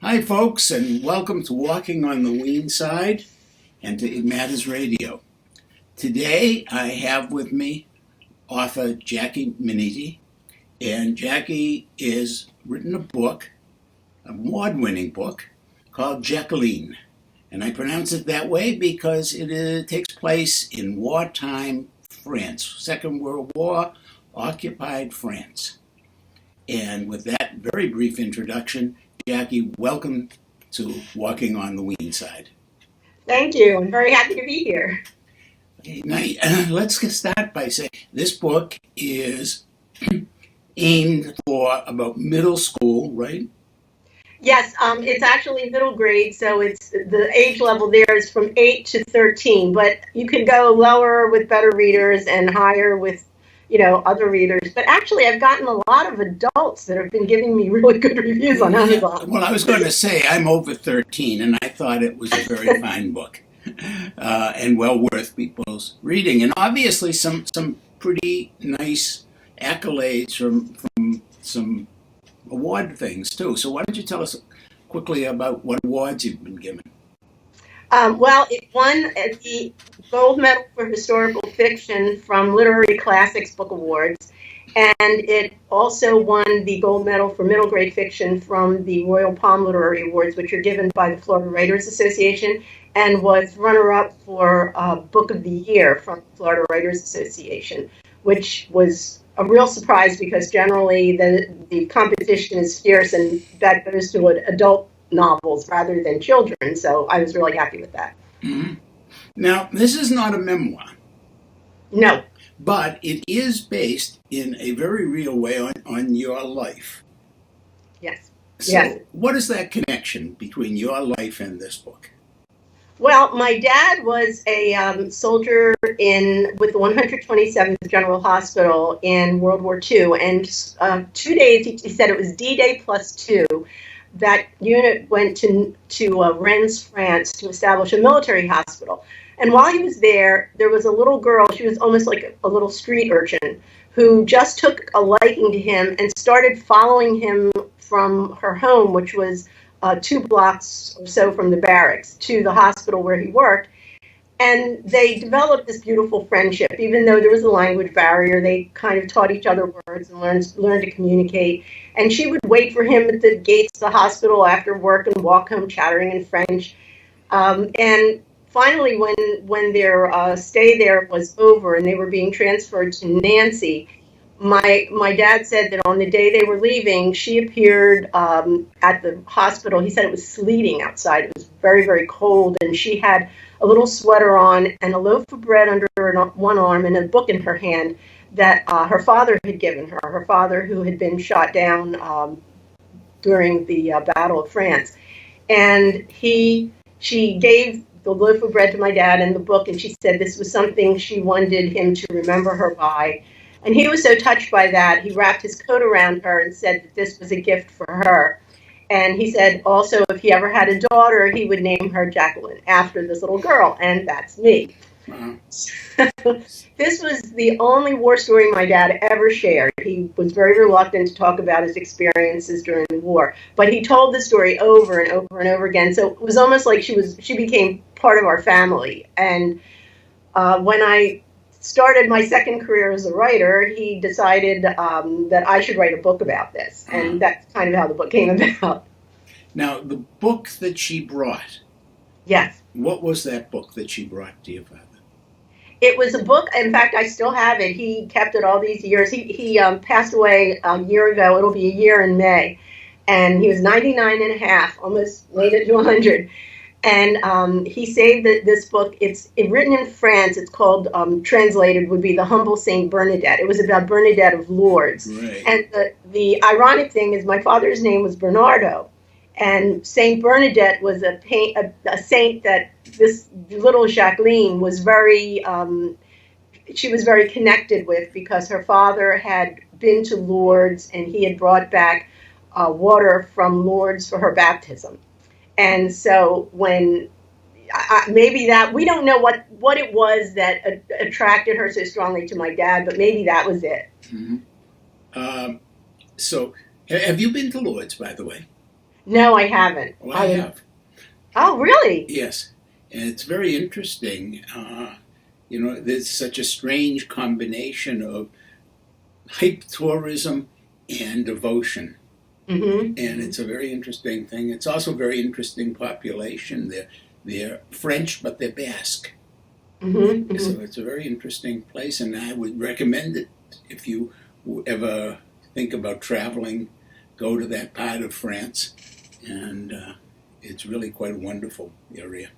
Hi, folks, and welcome to Walking on the Weene Side and to It Matters Radio. Today, I have with me author Jackie Minitti, and Jackie has written a book, an award-winning book, called Jacqueline. And I pronounce it that way because it takes place in wartime France, Second World War, occupied France. And with that very brief introduction, Jackie, welcome to Walking on the Weene Side. Thank you. I'm very happy to be here. Okay, now, let's start by saying this book is aimed for about middle school, right? Yes, it's actually middle grade, so it's the age level there is from 8 to 13, but you can go lower with better readers and higher with, other readers. But actually, I've gotten a lot of adults that have been giving me really good reviews on Amazon. Well, I was going to say I'm over 13, and I thought it was a very fine book and well worth people's reading. And obviously, some pretty nice accolades from some award things too. So why don't you tell us quickly about what awards you've been given? Well, it won the Gold Medal for Historical Fiction from Literary Classics Book Awards, and it also won the Gold Medal for Middle Grade Fiction from the Royal Palm Literary Awards, which are given by the Florida Writers Association, and was runner-up for Book of the Year from the Florida Writers Association, which was a real surprise because generally the competition is fierce and that goes to adult novels rather than children. So I was really happy with that. Mm-hmm. Now, this is not a memoir. No. But it is based in a very real way on your life. Yes. So yes. What is that connection between your life and this book? Well, my dad was a soldier with the 127th General Hospital in World War II, and 2 days, he said it was D-Day plus 2, that unit went to Rennes, France, to establish a military hospital. And while he was there, there was a little girl, she was almost like a little street urchin, who just took a liking to him and started following him from her home, which was 2 blocks or so from the barracks, to the hospital where he worked. And they developed this beautiful friendship. Even though there was a language barrier, they kind of taught each other words and learned to communicate. And she would wait for him at the gates of the hospital after work and walk home chattering in French. And finally, when their stay there was over and they were being transferred to Nancy, my dad said that on the day they were leaving, she appeared at the hospital. He said it was sleeting outside. It was very, very cold, and she had a little sweater on and a loaf of bread under one arm and a book in her hand that her father had given her, her father who had been shot down during the Battle of France. And she gave the loaf of bread to my dad and the book, and she said this was something she wanted him to remember her by. And he was so touched by that, he wrapped his coat around her and said that this was a gift for her. And he said also if he ever had a daughter, he would name her Jacqueline after this little girl, and that's me. This was the only war story my dad ever shared. He was very reluctant to talk about his experiences during the war, but he told the story over and over and over again. So it was almost like she became part of our family. And when I started my second career as a writer, he decided that I should write a book about this. And that's kind of how the book came about. Now, the book that she brought. Yes. What was that book that she brought to your father? It was a book. In fact, I still have it. He kept it all these years. He passed away a year ago. It'll be a year in May. And he was 99 and a half, almost made it to 100. And he saved this book. It's written in France. It's called, translated, would be The Humble Saint Bernadette. It was about Bernadette of Lourdes. Right. And the ironic thing is my father's name was Bernardo. And Saint Bernadette was a saint that this little Jacqueline was she was very connected with because her father had been to Lourdes and he had brought back water from Lourdes for her baptism. And so when maybe that, we don't know what it was that attracted her so strongly to my dad, but maybe that was it. Mm-hmm. So have you been to Lourdes, by the way? No, I haven't. Well, I have. Oh, really? Yes, and it's very interesting. There's such a strange combination of hype tourism and devotion, and Mm-hmm. it's a very interesting thing. It's also a very interesting population. They're French, but they're Basque, Mm-hmm. so Mm-hmm. it's a very interesting place, and I would recommend it if you ever think about traveling. Go to that part of France, and it's really quite a wonderful area.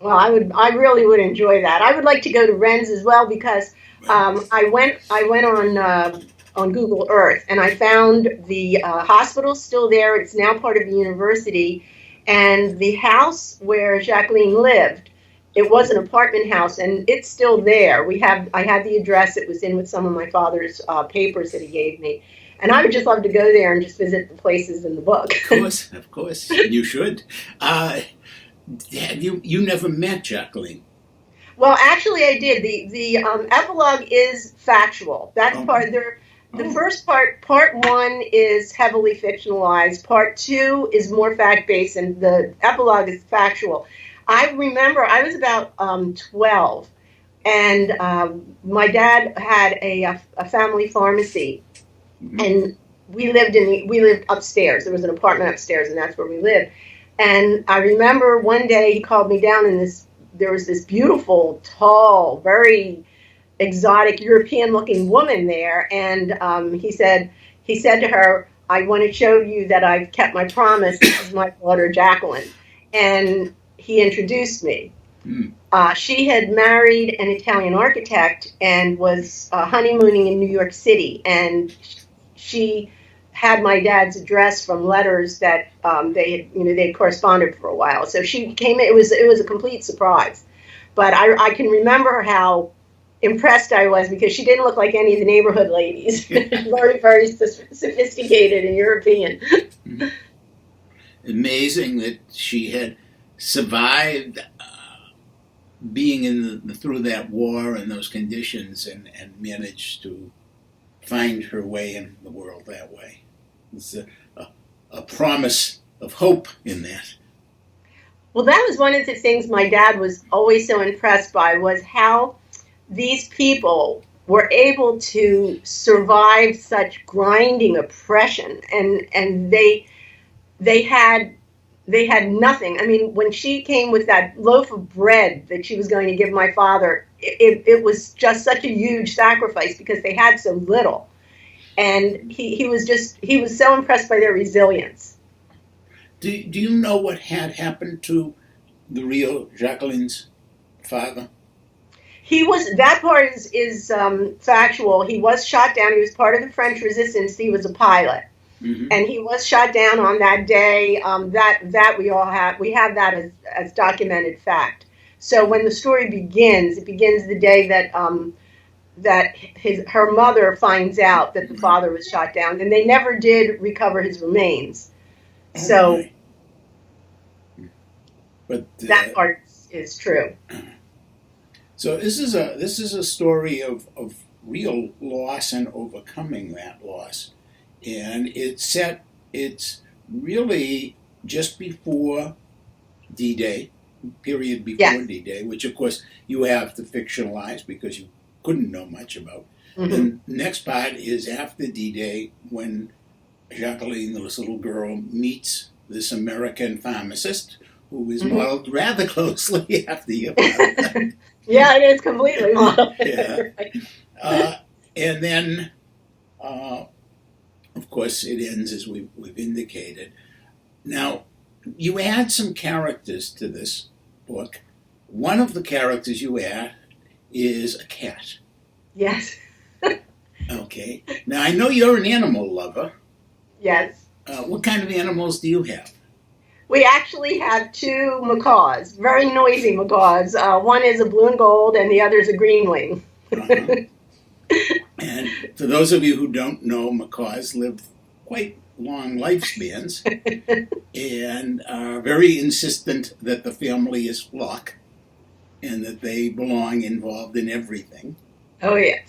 Well, I really would enjoy that. I would like to go to Rennes as well because Right. I went on Google Earth and I found the hospital still there. It's now part of the university, and the house where Jacqueline lived. It was an apartment house, and it's still there. I had the address. It was in with some of my father's papers that he gave me, and I would just love to go there and just visit the places in the book. Of course, you should. Have you never met Jacqueline? Well, actually, I did. The epilogue is factual. That's Oh, part there. The oh, first part one is heavily fictionalized. Part two is more fact based, and the epilogue is factual. I remember I was about 12, and my dad had a family pharmacy, mhm. and we lived upstairs. There was an apartment upstairs, and that's where we lived. And I remember one day he called me down, and there was this beautiful, tall, very exotic European-looking woman there, and he said to her, "I want to show you that I've kept my promise. This is my daughter Jacqueline," and he introduced me. Mm. She had married an Italian architect and was honeymooning in New York City, and she had my dad's address from letters that they had corresponded for a while. So she came in. It was a complete surprise, but I can remember how impressed I was because she didn't look like any of the neighborhood ladies. Very, very sophisticated and European. Mhm. Amazing that she had survived being through that war and those conditions, and managed to find her way in the world that way. It's a promise of hope in that. Well, that was one of the things my dad was always so impressed by was how these people were able to survive such grinding oppression, and they had they had nothing. I mean, when she came with that loaf of bread that she was going to give my father, it was just such a huge sacrifice because they had so little. And he was so impressed by their resilience. Do you know what had happened to the real Jacqueline's father? He was that part is factual. He was shot down. He was part of the French resistance. He was a pilot, Hmm. and he was shot down on that day. That we have that as documented fact. So when the story begins, it begins the day that her mother finds out that the father was shot down, and they never did recover his remains. Oh So my! But that part is true. so this is a story of real loss and overcoming that loss, and it's really just before D-Day, period before Yes. D-Day, which of course you have to fictionalize because you couldn't know much about. Hmm. Then next part is after D-Day when Jacqueline, this little girl, meets this American pharmacist who is Hmm. modeled rather closely after your father. Yeah, it is completely modeled. Yeah. Right. Uh, and then, uh, of course, it ends as we've indicated. Now, you add some characters to this book. One of the characters you add is a cat. Yes. Okay. Now, I know you're an animal lover. Yes. What kind of animals do you have? We actually have two macaws, very noisy macaws. One is a blue and gold, and the other is a green wing. Uh-huh. And for those of you who don't know, macaws live quite long lifespans and are very insistent that the family is flock and that they belong involved in everything. Oh yes.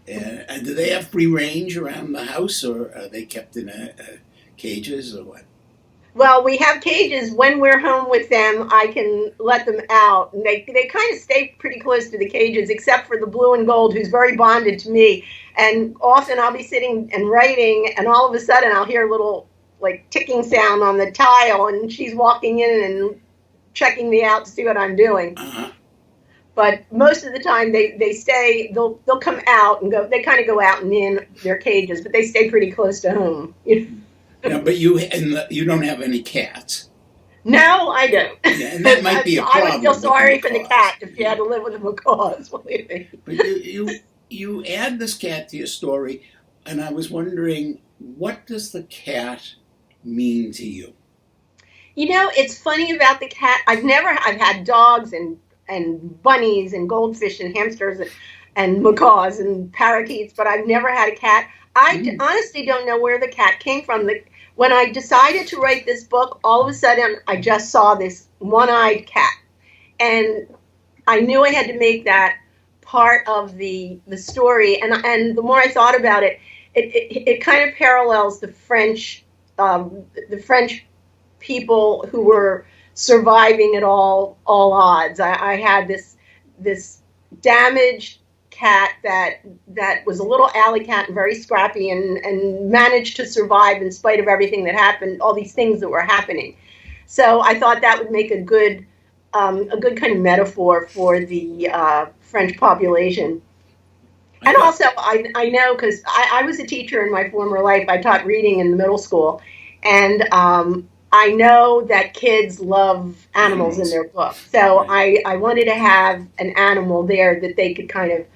And do they have free range around the house, or are they kept in cages, or what? Well, we have cages. When we're home with them, I can let them out. And they kind of stay pretty close to the cages, except for the blue and gold, who's very bonded to me. And often I'll be sitting and writing, and all of a sudden I'll hear a little like ticking sound on the tile, and she's walking in and checking me out to see what I'm doing. Uh-huh. But most of the time they stay, they'll come out and go, they kind of go out and in their cages, but they stay pretty close to home. Now, but you don't have any cats. No, I don't. Yeah, and that might be a problem. I would feel sorry for the macaws. cat if she had to live with the macaws. Believe me. But you add this cat to your story, and I was wondering, what does the cat mean to you? You know, it's funny about the cat. I've had dogs and bunnies and goldfish and hamsters and macaws and parakeets, but I've never had a cat. I honestly don't know where the cat came from. When I decided to write this book, all of a sudden I just saw this one-eyed cat, and I knew I had to make that part of the story. And the more I thought about it, it kind of parallels the French people who were surviving at all odds. I had this damaged cat that was a little alley cat and very scrappy and managed to survive in spite of everything that happened, all these things that were happening. So I thought that would make a good kind of metaphor for the French population. And also, I know, because I was a teacher in my former life. I taught reading in the middle school, and I know that kids love animals in their book. So I wanted to have an animal there that they could kind of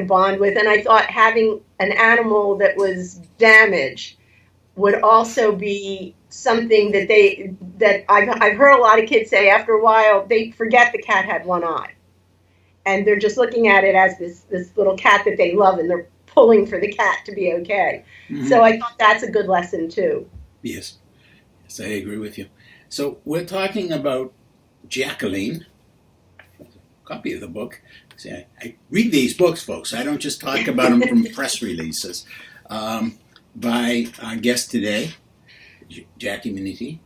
bond with. And I thought having an animal that was damaged would also be something that I've heard a lot of kids say after a while they forget the cat had one eye. And they're just looking at it as this little cat that they love, and they're pulling for the cat to be okay. Mm-hmm. So I thought that's a good lesson too. Yes, I agree with you. So we're talking about Jacqueline, copy of the book. See, I read these books, folks. I don't just talk about them from press releases. By our guest today, Jackie Minitti.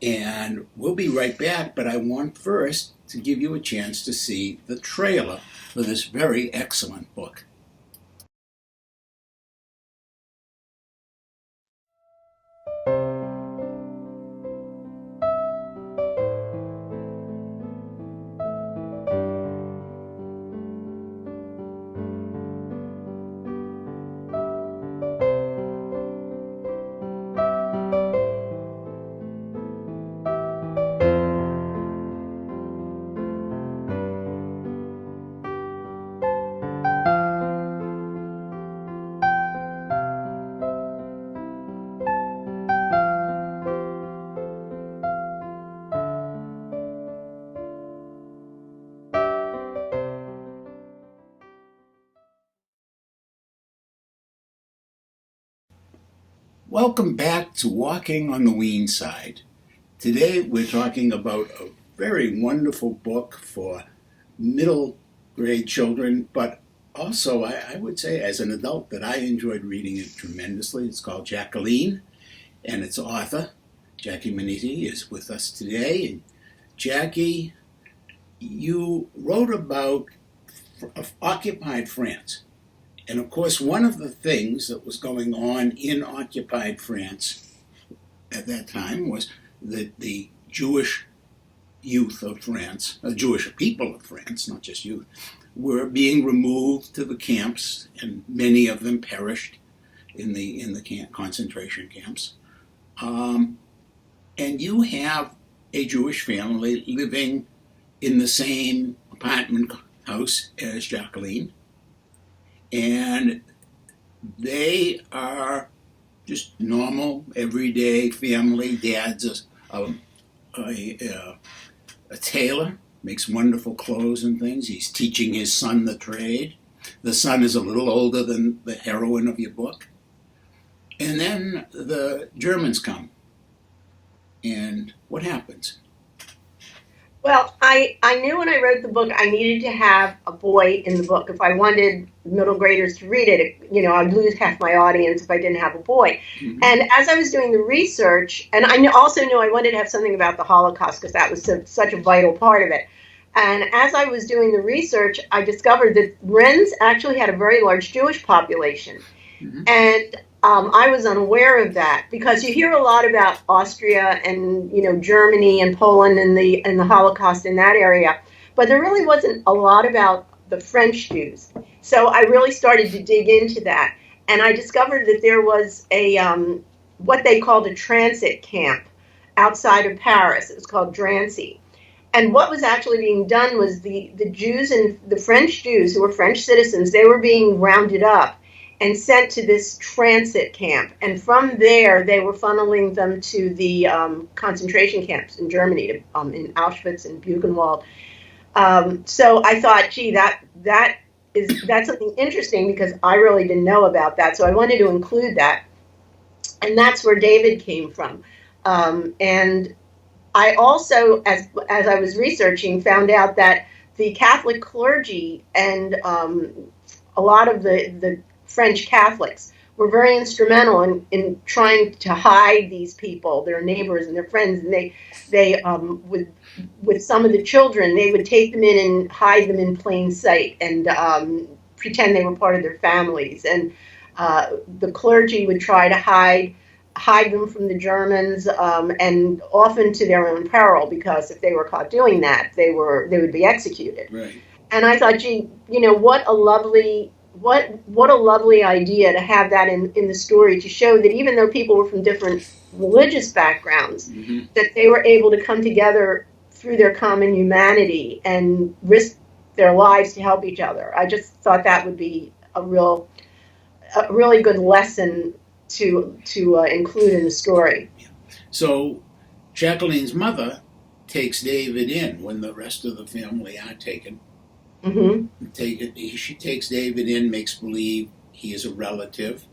And we'll be right back, but I want first to give you a chance to see the trailer for this very excellent book. Welcome back to Walking on the Weene Side. Today we're talking about a very wonderful book for middle grade children, but also I would say as an adult that I enjoyed reading it tremendously. It's called Jacqueline, and its author, Jackie Minitti, is with us today. And Jackie, you wrote about occupied France. And of course, one of the things that was going on in occupied France at that time was that the Jewish youth of France, the Jewish people of France, not just youth, were being removed to the camps, and many of them perished in the concentration camps. And you have a Jewish family living in the same apartment house as Jacqueline. And they are just normal, everyday family. Dad's a tailor, makes wonderful clothes and things. He's teaching his son the trade. The son is a little older than the heroine of your book. And then the Germans come. And what happens? Well, I knew when I wrote the book I needed to have a boy in the book. If I wanted middle graders to read it, I'd lose half my audience if I didn't have a boy. Mhm. And as I was doing the research, and also knew I wanted to have something about the Holocaust because that was such a vital part of it. And as I was doing the research, I discovered that Wrens actually had a very large Jewish population. Mhm. And I was unaware of that because you hear a lot about Austria and Germany and Poland and the Holocaust in that area, but there really wasn't a lot about the French Jews. So I really started to dig into that, and I discovered that there was a what they called a transit camp outside of Paris. It was called Drancy. And what was actually being done was the Jews and the French Jews who were French citizens, they were being rounded up and sent to this transit camp. And from there, they were funneling them to the concentration camps in Germany, in Auschwitz and Buchenwald. So I thought, gee, that's something interesting because I really didn't know about that. So I wanted to include that. And that's where David came from. And I also, as I was researching, found out that the Catholic clergy and a lot of the French Catholics were very instrumental in trying to hide these people, their neighbors and their friends, and they with some of the children, they would take them in and hide them in plain sight and pretend they were part of their families, and the clergy would try to hide them from the Germans, and often to their own peril, because if they were caught doing that, they would be executed. Right. And I thought, gee, what a lovely idea to have that in the story, to show that even though people were from different religious backgrounds, Mhm. that they were able to come together through their common humanity and risk their lives to help each other. I just thought that would be a really good lesson to include in the story. So Jacqueline's mother takes David in when the rest of the family are taken. Mm-hmm. She takes David in, makes believe he is a relative.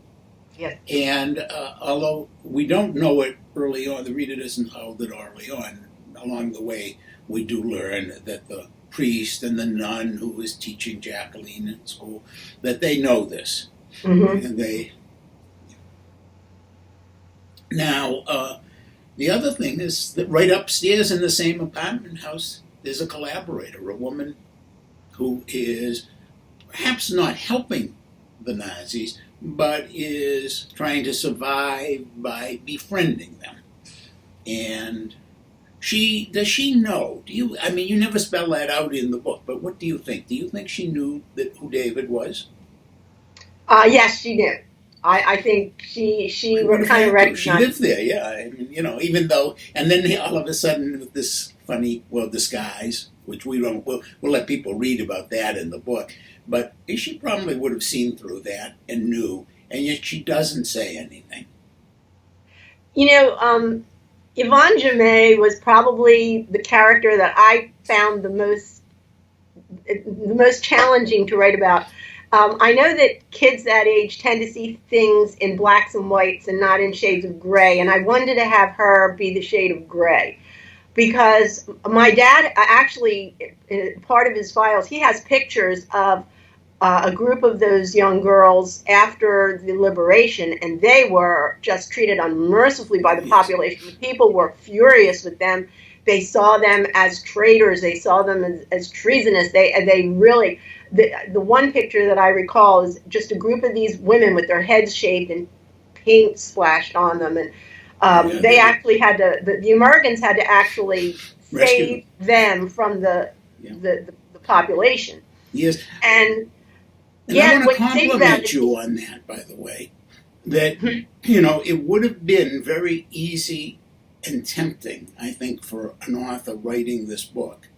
Yes. And although we don't know it early on, the reader doesn't know that early on. Along the way, we do learn that the priest and the nun who was teaching Jacqueline in school, that they know this. Mm-hmm. And the other thing is that right upstairs in the same apartment house, there's a collaborator, a woman who is perhaps not helping the Nazis, but is trying to survive by befriending them. And does she know? You never spell that out in the book, but what do you think? Do you think she knew who David was? Yes, she did. I think she kind of She recognized. lived there, yeah. Even though, and then all of a sudden with this funny, disguise, which we'll let people read about that in the book. But she probably would have seen through that and knew, and yet she doesn't say anything. Yvonne Jamay was probably the character that I found the most challenging to write about. I know that kids that age tend to see things in blacks and whites and not in shades of gray, and I wanted to have her be the shade of gray. Because my dad actually, part of his files, he has pictures of a group of those young girls after the liberation, and they were just treated unmercifully by the population. People were furious with them. They saw them as traitors. They saw them as treasonous. They really, the one picture that I recall is just a group of these women with their heads shaved and paint splashed on them, and they actually had to. The Americans had to actually save them from the population. Yes. And I want to compliment you on that, by the way. That, it would have been very easy and tempting, I think, for an author writing this book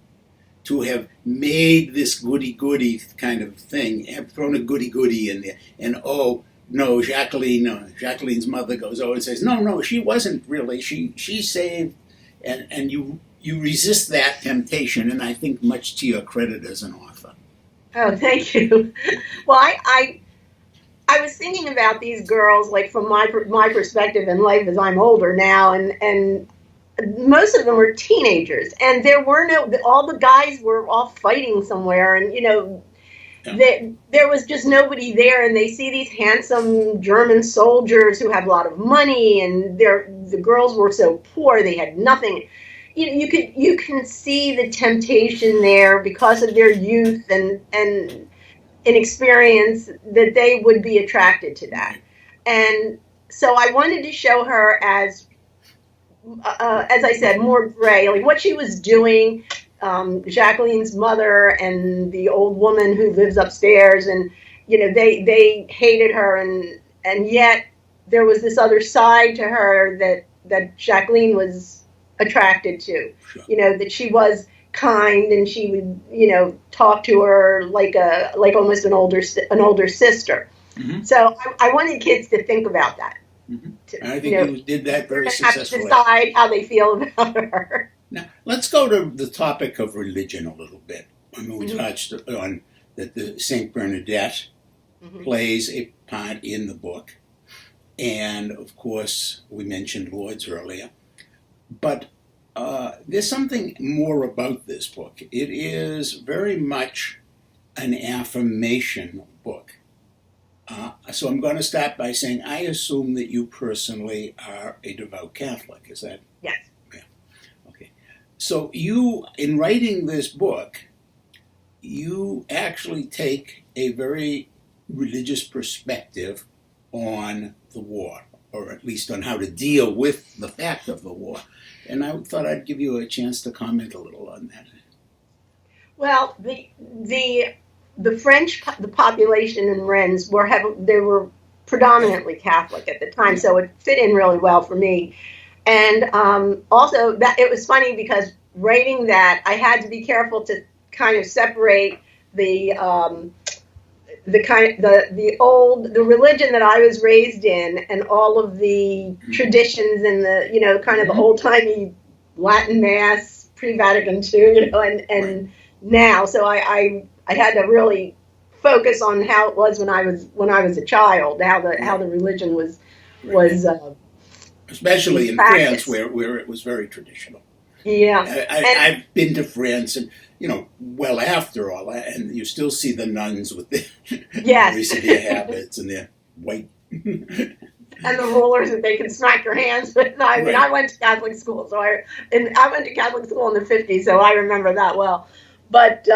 to have made this goody-goody kind of thing, have thrown a goody-goody in there, and no, Jacqueline's mother goes over and says, no, she wasn't really, she saved, and you resist that temptation, and I think much to your credit as an author. Oh, thank you. Well, I was thinking about these girls, like from my perspective in life as I'm older now, and most of them were teenagers, and there were all the guys were off fighting somewhere, and there was just nobody there, and they see these handsome German soldiers who had a lot of money, and the girls were so poor, they had nothing. You can see the temptation there because of their youth and inexperience, that they would be attracted to that. And so I wanted to show her as I said, more gray, like what she was doing. Jacqueline's mother and the old woman who lives upstairs, and they hated her, and yet there was this other side to her that Jacqueline was attracted to. Sure. That she was kind, and she would talk to her like almost an older sister. Mm-hmm. So I wanted kids to think about that. Mm-hmm. I think you did that very successfully. Have to decide how they feel about her. Now, let's go to the topic of religion a little bit. I mean, we Mm-hmm. touched on that the Saint Bernadette Mm-hmm. plays a part in the book. And, of course, we mentioned Lourdes earlier. But there's something more about this book. It is very much an affirmation book. So I'm going to start by saying I assume that you personally are a devout Catholic. Is that? Yes. Yeah. Okay. So you, in writing this book, you actually take a very religious perspective on the war, or at least on how to deal with the fact of the war. And I thought I'd give you a chance to comment a little on that. Well, the French, the population in Rennes they were predominantly Catholic at the time, so it fit in really well for me. And also, that it was funny because writing that, I had to be careful to kind of separate the religion that I was raised in, and all of the traditions, and the kind of the old timey Latin Mass pre-Vatican II, and now. So I had to really focus on how it was when I was a child, how the religion was especially in France, where it was very traditional. Yeah, I've been to France, and well after all that, and you still see the nuns with their severe habits and their white and the rulers that they can smack your hands with. I mean, I went to Catholic school, so I went to Catholic school in the '50s, so I remember that well. But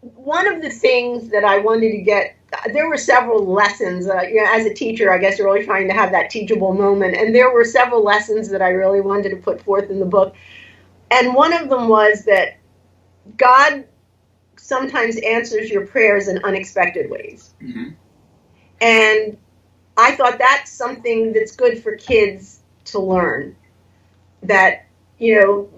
one of the things that I wanted to get, there were several lessons. As a teacher, I guess you're always trying to have that teachable moment, and there were several lessons that I really wanted to put forth in the book. And one of them was that God sometimes answers your prayers in unexpected ways. Mm-hmm. And I thought that's something that's good for kids to learn. That, you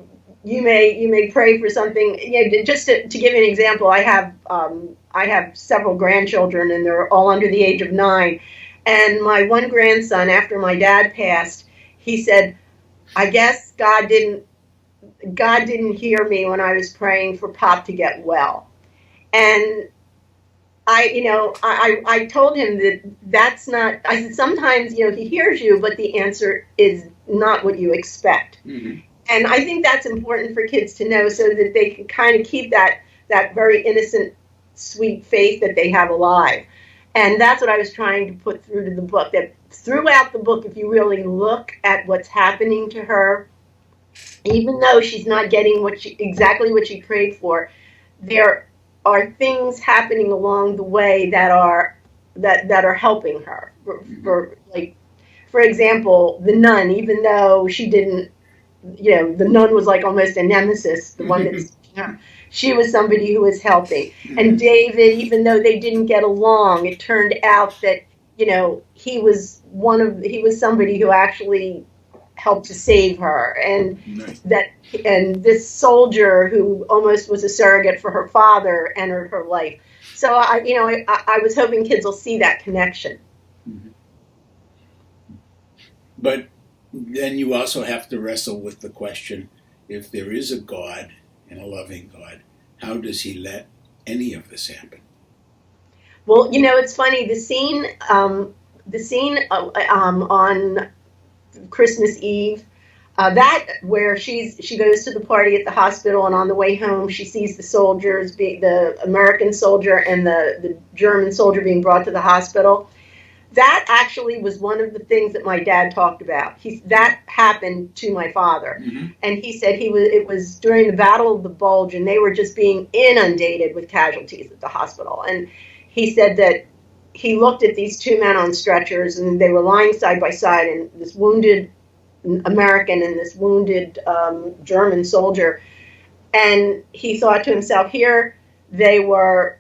may pray for something. Just to give you an example, I have several grandchildren, and they're all under the age of 9. And my one grandson, after my dad passed, he said, "I guess God didn't hear me when I was praying for Pop to get well." And I told him that's not. I said, sometimes he hears you, but the answer is not what you expect. Mm-hmm. And I think that's important for kids to know, so that they can kind of keep that very innocent, sweet faith that they have alive. And that's what I was trying to put through to the book, that throughout the book, if you really look at what's happening to her, even though she's not getting exactly what she prayed for, there are things happening along the way that are helping her. For example, the nun, even though she didn't, the nun was like almost a nemesis, the one that's she was somebody who was helping. And David, even though they didn't get along, it turned out that he was somebody who actually helped to save her, and this soldier who almost was a surrogate for her father entered her life. So I was hoping kids will see that connection. Mm-hmm. But then you also have to wrestle with the question: if there is a God and a loving God, how does He let any of this happen? Well, it's funny. The scene on Christmas Eve. That where she goes to the party at the hospital, and on the way home she sees the soldiers, the American soldier and the German soldier being brought to the hospital. That actually was one of the things that my dad talked about. That happened to my father, and he said it was during the Battle of the Bulge, and they were just being inundated with casualties at the hospital. And he said that he looked at these two men on stretchers, and they were lying side by side, and this wounded American and this wounded German soldier. And he thought to himself, here they were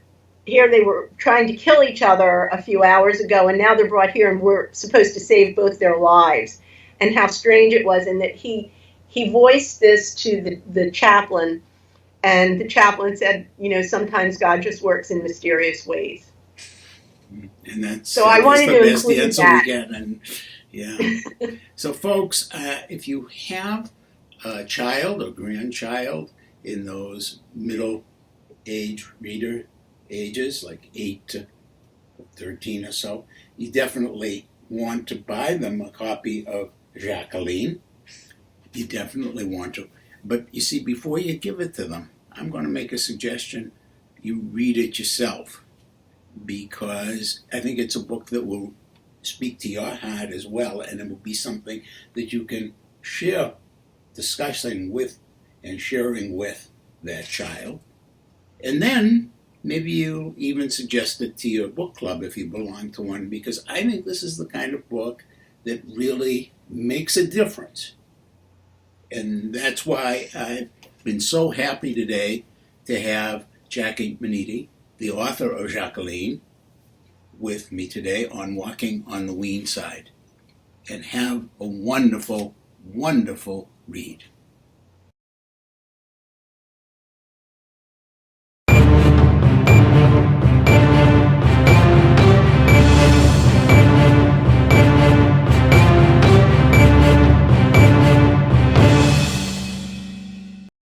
trying to kill each other a few hours ago, and now they're brought here and we're supposed to save both their lives. And how strange it was, and that he voiced this to the chaplain, and the chaplain said, sometimes God just works in mysterious ways. And that's so I wanted to include that. We get, and yeah. So, folks, if you have a child or grandchild in those middle age reader ages, like 8 to 13 or so, you definitely want to buy them a copy of Jacqueline. You definitely want to. But you see, before you give it to them, I'm going to make a suggestion. You read it yourself, because I think it's a book that will speak to your heart as well, and it will be something that you can share, discussing with and sharing with that child. And then maybe you even suggest it to your book club if you belong to one, because I think this is the kind of book that really makes a difference. And that's why I've been so happy today to have Jacqueline Minitti, the author of Jacqueline, with me today on Walking on the Weene Side. And have a wonderful, wonderful read.